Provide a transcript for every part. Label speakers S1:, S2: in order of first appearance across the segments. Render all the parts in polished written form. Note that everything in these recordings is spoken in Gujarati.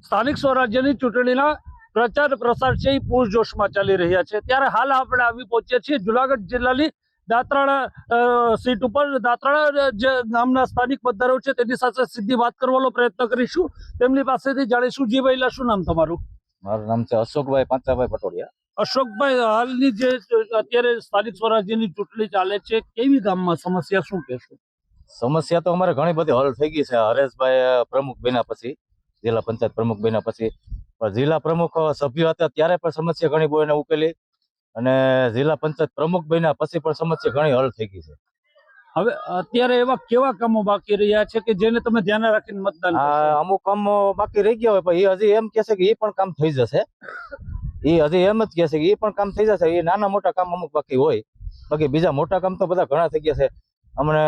S1: સ્થાનિક સ્વરાજ્યની ચૂંટણીના પ્રચાર પ્રસાર છે એ પૂરજોશમાં ચાલી રહ્યા છે ત્યારે હાલ આપણે આવી પહોંચ્યા છીએ જુનાગઢ જિલ્લાની દાંતરાળા સીટ ઉપર દાંતરાળા જે નામના સ્થાનિક મતદારો છે તેની સાથે સીધી વાત કરવાનો પ્રયત્ન કરીશું તેમની પાસેથી જાણીશું. જી ભાઈ, શું નામ તમારું?
S2: મારું નામ છે અશોકભાઈ પાંચાભાઈ પટોડિયા.
S1: અશોકભાઈ, હાલની જે અત્યારે સ્થાનિક સ્વરાજ્યની ચૂંટણી ચાલે છે કેવી ગામમાં સમસ્યા શું કહેશો?
S2: સમસ્યા તો અમારે ઘણી બધી હલ થઈ ગઈ છે. હરેશભાઈ પ્રમુખ બન્યા પછી, જિલ્લા પંચાયત પ્રમુખ બન્યા પછી, જિલ્લા પ્રમુખ સભ્ય હતા ત્યારે પણ સમસ્યા ઘણી બહુ એને ઉકેલી, અને જિલ્લા પંચાયત પ્રમુખ બન્યા પછી પણ સમસ્યા ઘણી હલ થઈ ગઈ છે.
S1: હવે અત્યારે એવા કેવા કામો બાકી રહ્યા છે કે જેને તમે ધ્યાને રાખીને મતદાન કરશો?
S2: અમુક કામો બાકી રહી ગયા હોય પણ એ હજી એમ કે છે કે એ પણ કામ થઈ જશે. એ હજી એમ જ કે છે કે એ પણ કામ થઈ જશે. એ નાના મોટા કામ અમુક બાકી હોય, બાકી બીજા મોટા કામ તો બધા ઘણા થઈ ગયા છે. અમને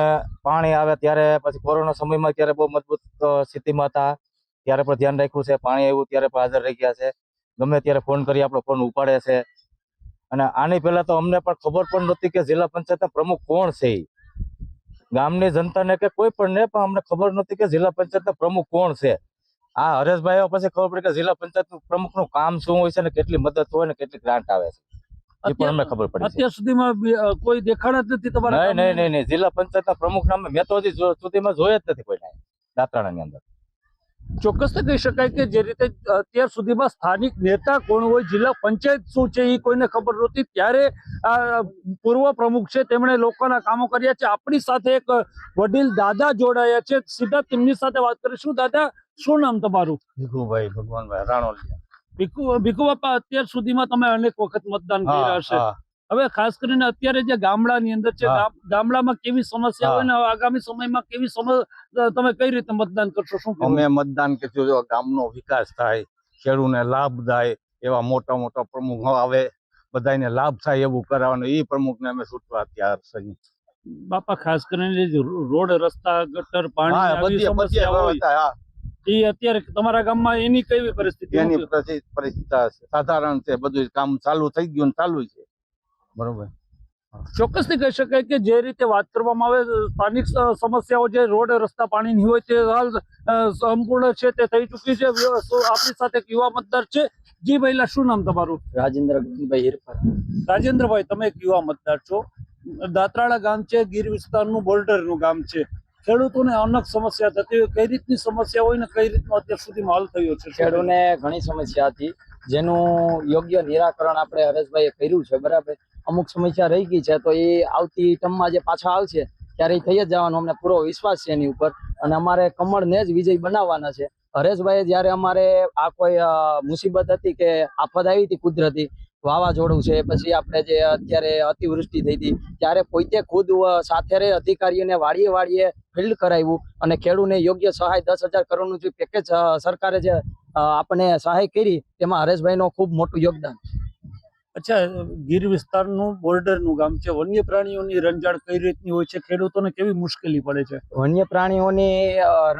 S2: પાણી આવે ત્યારે, પછી કોરોના સમયમાં ત્યારે બહુ મજબૂત સ્થિતિમાં હતા ત્યારે પણ ધ્યાન રાખ્યું છે. પાણી આવ્યું ત્યારે પણ હાજર રહી ગયા છે. ગમે ત્યારે ફોન કરી આપણો ફોન ઉપાડે છે. અને આની પહેલા તો અમને પણ ખબર પણ નહોતી કે જિલ્લા પંચાયતના પ્રમુખ કોણ છે. ગામની જનતાને કે કોઈ પણ ને પણ અમને ખબર નહોતી કે જિલ્લા પંચાયતના પ્રમુખ કોણ છે. આ હરેશભાઈ આવ્યા પછી ખબર પડી કે જિલ્લા પંચાયત પ્રમુખનું કામ શું હોય છે ને કેટલી મદદ હોય ને કેટલી ગ્રાન્ટ આવે છે, એ પણ અમને ખબર પડી.
S1: અત્યાર સુધીમાં કોઈ દેખાણ જ નથી તમારા?
S2: નહીં. જિલ્લા પંચાયતના પ્રમુખ નામે મેં તો હજી સુધીમાં જોયા જ નથી કોઈને દાંતરાણાની અંદર.
S1: ચોક્કસ કહી શકાય કે જે રીતે અત્યાર સુધીમાં સ્થાનિક નેતા કોણ હોય, જિલ્લા પંચાયત શું છે એ કોઈને ખબર નહોતી, ત્યારે આ પૂર્વ પ્રમુખ છે તેમણે લોકોના કામો કર્યા છે. આપણી સાથે એક વડીલ દાદા જોડાયા છે, સીધા તેમની સાથે વાત કરીશું. દાદા, શું નામ તમારું?
S2: ભીખુભાઈ ભગવાનભાઈ રાણોલિયા.
S1: ભીખુ બાપા, અત્યાર સુધીમાં તમે અનેક વખત મતદાન કર્યા હશે. હવે ખાસ કરીને અત્યારે જે ગામડાની અંદર છે, ગામડામાં કેવી સમસ્યા હોય ને આગામી સમયમાં કેવી તમે કઈ રીતે મતદાન કરશો? શું
S3: અમે મતદાન કર્યું જો ગામનો વિકાસ થાય, ખેડૂતને લાભ થાય એવા મોટા મોટા પ્રમુખ આવે, બધાને લાભ થાય એવું કરાવવાનું, એ પ્રમુખને અમે છૂટવા તૈયાર છીએ.
S1: બાપા, ખાસ કરીને રોડ, રસ્તા, ગટર, પાણી આવી સમસ્યા હોય એ અત્યારે તમારા ગામમાં એની કેવી પરિસ્થિતિ?
S3: એની પરિસ્થિતિ સાધારણ છે, બધું કામ ચાલુ થઈ ગયું ને ચાલુ છે. બરોબર.
S1: ચોક્કસથી કહી શકાય કે જે રીતે વાત કરવામાં આવે સ્થાનિક સમસ્યાઓ જે રોડ, રસ્તા, પાણીની હોય તે હાલ સંપૂર્ણ છે, તે થઈ ચૂકી છે. આપણી સાથે એક યુવા મતદાર છે. જી ભાઈ, શું નામ તમારું?
S4: રાજેન્દ્ર હિરપરા.
S1: રાજેન્દ્રભાઈ, તમે એક યુવા મતદાર છો. દાંતરાળા ગામ છે, ગીર વિસ્તારનું બોર્ડરનું ગામ છે. ખેડૂતોને અનેક સમસ્યા થતી હોય, કઈ રીતની સમસ્યા હોય ને કઈ રીતનો અત્યાર સુધીમાં હલ થયો છે?
S4: ખેડૂતોને ઘણી સમસ્યા હતી જેનું યોગ્ય નિરાકરણ આપણે હરેશભાઈએ કર્યું છે. બરાબર, અમુક સમસ્યા રહી ગઈ છે તો એ આવતી ટર્મમાં જે પાછા આવશે ત્યારે એ થઈ જ જવાનું, અમને પૂરો વિશ્વાસ છે એની ઉપર. અને અમારે કમળને જ વિજય બનાવવાના છે. હરેશભાઈએ જ્યારે અમારે આ કોઈ મુસીબત હતી કે આફત આવી હતી કુદરતી, વાવાઝોડું છે, પછી આપણે જે અત્યારે અતિવૃષ્ટિ થઈ હતી, ત્યારે પોતે ખુદ સાથે રહી અધિકારીઓને વાડીએ ફિલ્ડ કરાવ્યું અને ખેડૂતને યોગ્ય સહાય 10,000 કરોડનું જે પેકેજ સરકારે જે આપણને સહાય કરી તેમાં હરેશભાઈનો ખૂબ મોટું યોગદાન.
S1: અચ્છા, ગીર વિસ્તારનું બોર્ડરનું ગામ છે, વન્ય પ્રાણીઓની રંજાડ કઈ રીતની હોય છે? ખેડૂતોને કેવી મુશ્કેલી પડે છે?
S4: વન્ય પ્રાણીઓની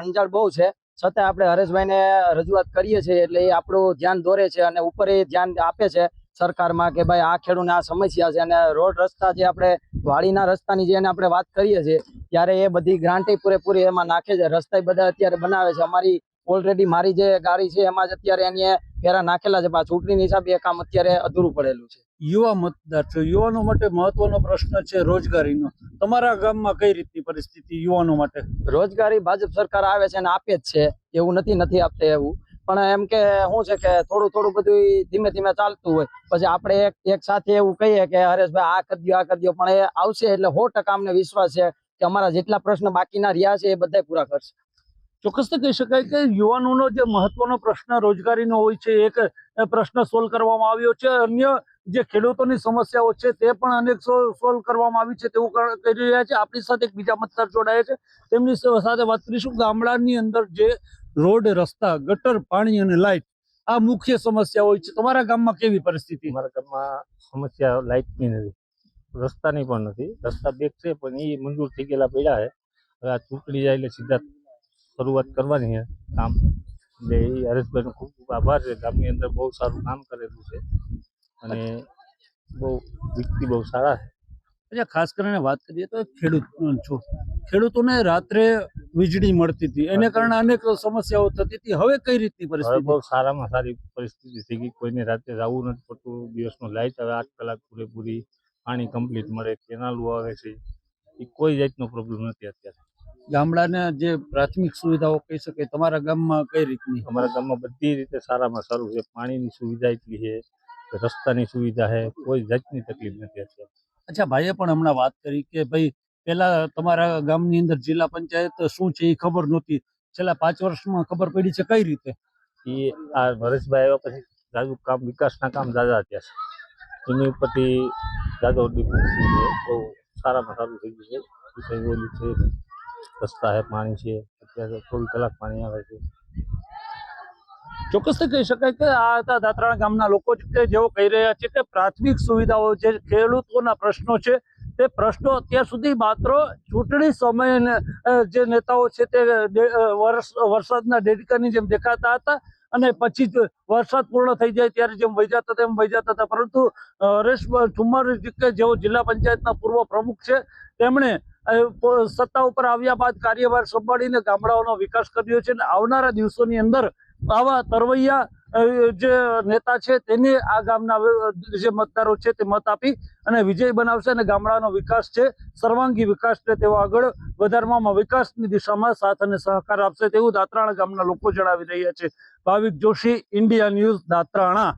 S4: રંજાડ બહુ છે, છતાં આપણે હરેશભાઈને રજૂઆત કરીએ છીએ એટલે એ આપણું ધ્યાન દોરે છે અને ઉપર એ ધ્યાન આપે છે સરકારમાં કે ભાઈ આ ખેડૂતને આ સમસ્યા છે. અને રોડ, રસ્તા જે આપણે વાડીના રસ્તાની જે આપણે વાત કરીએ છીએ ત્યારે એ બધી ગ્રાન્ટ પૂરેપૂરી એમાં નાખે છે. રસ્તા બધા અત્યારે બનાવે છે. અમારી ઓલરેડી મારી જે ગાડી છે એમાં જ અત્યારે એની ફેરા નાખેલા છે. ચૂંટણીની હિસાબે એ કામ અત્યારે અધૂરું પડેલું છે.
S1: યુવા મતદાર છો, યુવાનો માટે મહત્વનો પ્રશ્ન છે રોજગારીનો. તમારા ગામમાં કઈ રીતની પરિસ્થિતિ યુવાનો માટે?
S4: રોજગારી ભાજપ સરકાર આવે છે અને આપે જ છે, એવું નથી આપતા એવું, પણ એમ કે શું છે કે થોડું બધું ધીમે ધીમે ચાલતું હોય. પછી આપણે એક સાથે એવું કહીએ કે હરેશભાઈ આ કરી દો, પણ એ આવશે એટલે 100% અમને વિશ્વાસ છે કે અમારા જેટલા પ્રશ્ન બાકીના રહ્યા છે એ બધા પૂરા કરશે.
S1: ચોક્કસ કહી શકાય કે યુવાનોનો જે મહત્વનો પ્રશ્ન રોજગારીનો હોય છે, એક પ્રશ્ન સોલ્વ કરવામાં આવ્યો છે. અન્ય જે ખેડૂતોની સમસ્યાઓ છે તે પણ અનેક સોલ્વ કરવામાં આવી છે તેવું કહી રહ્યા છે. આપણી સાથે એક બીજા મતદાર જોડાયા છે, તેમની સાથે વાત કરીશું. ગામડાની અંદર જે રોડ, રસ્તા, ગટર, પાણી અને લાઇટ આ મુખ્ય સમસ્યા હોય છે. તમારા ગામમાં કેવી પરિસ્થિતિ?
S5: અમારા ગામમાં સમસ્યા લાઇટની નથી, રસ્તાની પણ નથી. રસ્તા બે છે પણ એ મંજૂર થઈ ગયેલા પડ્યા છે. હવે આ ચૂંટણી જાય એટલે સીધા શરૂઆત કરવાની છે કામ. એટલે એ હરેશભાઈનો ખૂબ ખૂબ આભાર છે. ગામની અંદર બહુ સારું કામ કરેલું છે અને બહુ વ્યક્તિ બહુ સારા છે.
S1: એટલે ખાસ કરીને વાત કરીએ તો ખેડૂત છો, ખેડૂતોને રાત્રે વીજળી મળતી હતી, એને કારણે અનેક સમસ્યાઓ થતી હતી. હવે કઈ રીતની
S5: હવે
S1: પરિસ્થિતિ?
S5: બહુ સારામાં સારી પરિસ્થિતિ થઈ ગઈ. કોઈને રાતે જવું નથી પડતું. દિવસનું લાઇટ હવે 8 કલાક પૂરેપૂરી, પાણી કમ્પ્લીટ મળે, કેનાલો આવે છે. એ કોઈ જાતનો પ્રોબ્લેમ નથી અત્યારે.
S1: ગામડાના જે પ્રાથમિક સુવિધાઓ કહી શકાય તમારા ગામમાં કઈ રીતની?
S5: અમારા ગામમાં બધી રીતે સારામાં સારું છે. પાણીની સુવિધા એટલી છે, રસ્તાની સુવિધા છે, કોઈ જાતની તકલીફ નથી અત્યારે.
S1: અચ્છા, ભાઈએ પણ હમણાં વાત કરી કે ભાઈ પેલા તમારા ગામની અંદર જિલ્લા પંચાયત શું છે એ ખબર નહોતી, છેલ્લા 5 વર્ષમાં ખબર પડી છે. કઈ રીતે?
S5: એ આ હરેશભાઈ આવ્યા પછી જાજુ કામ, વિકાસના કામ જાજા થયા છે. એની ઉપરથી જાજો ડિફરન્સ છે. બહુ સારામાં સારું થઈ ગયું છે. કંઈ ઓલું છે નહીં. રસ્તા છે, પાણી છે, અત્યારે 24 કલાક પાણી આવે છે.
S1: ચોક્કસથી કહી શકાય કે આ હતા દાત્રાણા ગામના લોકો કે જેઓ કહી રહ્યા છે કે પ્રાથમિક સુવિધાઓ જે ખેડૂતોના પ્રશ્નો છે તે પ્રશ્નો અત્યાર સુધી માત્ર ચૂંટણી સમયે જે નેતાઓ છે તે વરસાદના દેડકાની જેમ દેખાતા હતા અને પછી જ વરસાદ પૂર્ણ થઈ જાય ત્યારે જેમ વહી જતા તેમ વહી જતા હતા. પરંતુ હરેશ ઠુમ્મર કે જેઓ જિલ્લા પંચાયતના પૂર્વ પ્રમુખ છે, તેમણે સત્તા ઉપર આવ્યા બાદ કાર્યભાર સંભાળીને ગામડાઓનો વિકાસ કર્યો છે અને આવનારા દિવસોની અંદર આવા તરવૈયા જે નેતા છે તેને આ ગામના જે મતદારો છે તે મત આપી અને વિજય બનાવશે અને ગામડાનો વિકાસ છે, સર્વાંગી વિકાસ છે તેઓ આગળ વધારવામાં વિકાસની દિશામાં સાથ અને સહકાર આપશે તેવું દાત્રાણા ગામના લોકો જણાવી રહ્યા છે. ભાવિક જોશી, ઇન્ડિયા ન્યૂઝ, દાત્રાણા.